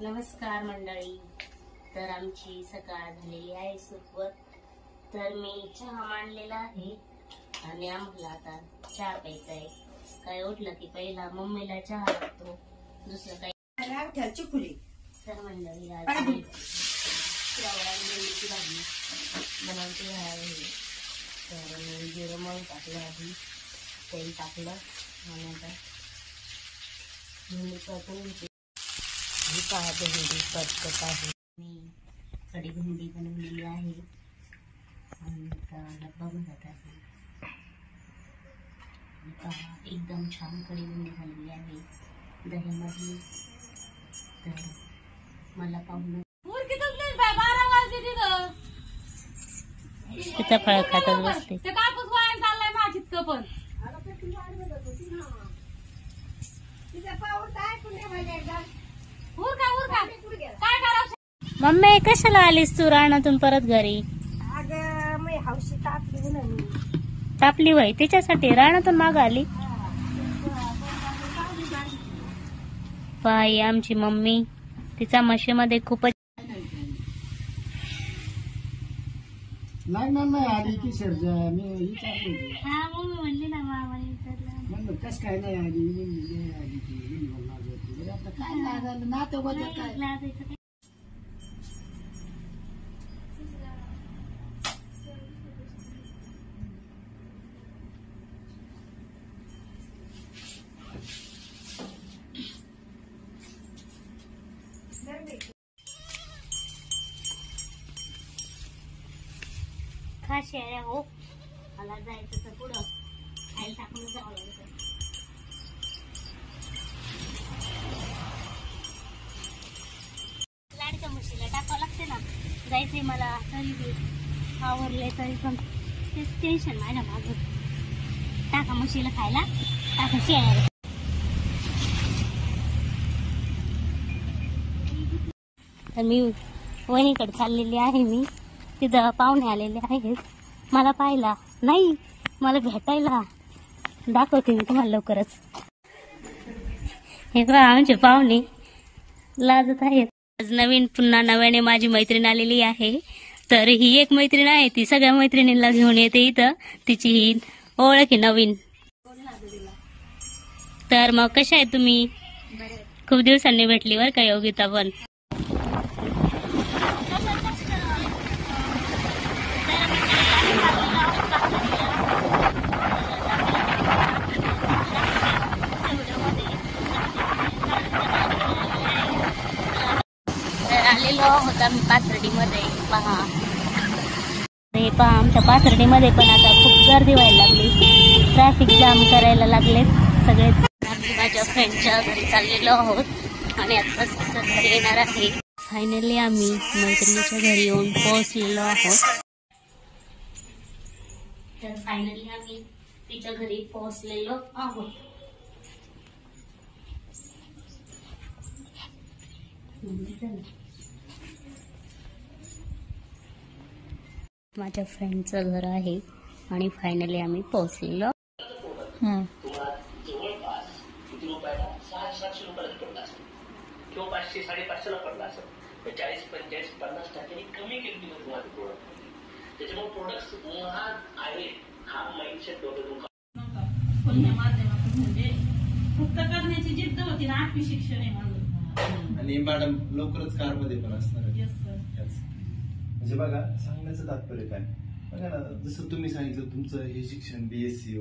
नमस्कार मंडळी. तर आमची सकाळ झालेली आहे सुरुवात. तर मी चहा मांडलेला आहे आणि आम्हाला आता चहा प्यायचा आहे. काय उठलं की पहिला मम्मीला चहा लागतो, दुसरं काही. तर मंडळी आज भेंडीची भाजी बनवते आहे. तर मी जिरं मग टाकलं, आधी तेल टाकलं आणि आता भेंडी परतून घेते. ही पहा भेंडी परतत आहे. मी कढी भेंडी बनवलेली आहे आणि डब्बा भरत आहे. पहा एकदम छान कढी भेंडी झालेली आहे दह्यामध्ये. तर मला पाहून सीताफळ खातच बसते. मम्मी कशाला आलीस तू रानातून परत घरी? हौशी तापली वय त्याच्यासाठी रानातून माग आली. पाय आमची मम्मी तिचा मशीमध्ये खूपच लागणार नाही आधी की सर्जा मी विचारलं. हा मम्मी म्हणली ना मामाने म्हणलं कस काय नाही आधी आधी ती आता काय लागलं नातं बदल काय. खाशी आहे हो. मला जायचं तर पुढं खायला टाकून जावं लागतं. लाडक्या म्हशीला टाकावं लागते ना. जायचंय मला तरी बी आवरले तरी पण तेच टेन्शन नाही ना माझं. टाका म्हशीला खायला, टाका शेळ्याला. तर मी वहिनीकडे चाललेली आहे. मी तिथं पाहुणे आलेले आहेत मला पाहायला, नाही मला भेटायला. दाखवते मी तुम्हाला लवकरच. हे बघा आमचे पाहुणे लाजत आहेत. आज नवीन पुन्हा नव्याने माझी मैत्रीण आलेली आहे. तर ही एक मैत्रीण आहे, ती सगळ्या मैत्रिणींना घेऊन येते इथं. तिची ही ओळख आहे नवीन. तर मग कशा आहे तुम्ही? खूप दिवसांनी भेटली बर का योगिता पण. आलेलो आहोत आम्ही पाथर्डीमध्ये. पहा हे पहा आमच्या पाथर्डीमध्ये पण आता खूप गर्दी व्हायला लागली. ट्रॅफिक जाम करायला लागलेत सगळेच. आम्ही माझ्या फ्रेंडच्या घरी चाललेलो आहोत आणि आता घरी येणार आहे. फायनली आम्ही मैत्रिणीच्या घरी येऊन पोहोचलेलो आहोत. तर फायनली आम्ही तिच्या घरी पोहोचलेलो आहोत. माझ्या फ्रेंडचं घर आहे आणि फायनली आम्ही पोहोचलेलो. किंवा 500-550 पडला असेल. 40-45-50% कमी किमतीमध्ये तुम्हाला प्रोडक्ट. त्याच्यामुळे प्रोडक्ट महाग आहे हा माइंडसेट डोक्यातून म्हणजे फक्त करण्याची जिद्द होती ना. 8वी शिक्षण आहे माझं. आणि मॅडम लवकरच कार मध्ये पण असणार. म्हणजे बघा सांगण्याचं तात्पर्य काय बघा ना, जसं तुम्ही सांगितलं तुमचं हे शिक्षण BSc